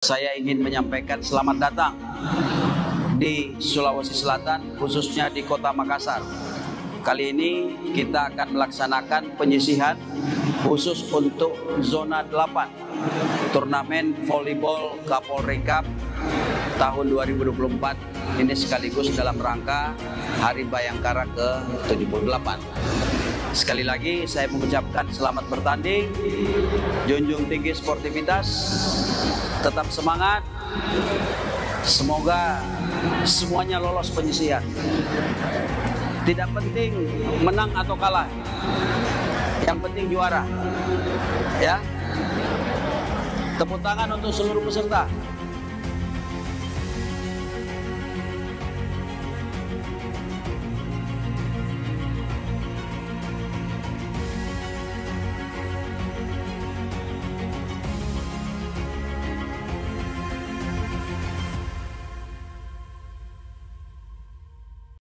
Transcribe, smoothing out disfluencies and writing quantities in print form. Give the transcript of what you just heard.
Saya ingin menyampaikan selamat datang di Sulawesi Selatan, khususnya di Kota Makassar. Kali ini kita akan melaksanakan penyisihan khusus untuk zona 8 turnamen volleyball Kapolri Cup tahun 2024 ini, sekaligus dalam rangka Hari Bayangkara ke-78. Sekali lagi saya mengucapkan selamat bertanding, junjung tinggi sportivitas, tetap semangat, semoga semuanya lolos penyisihan. Tidak penting menang atau kalah, yang penting juara. Ya, tepuk tangan untuk seluruh peserta.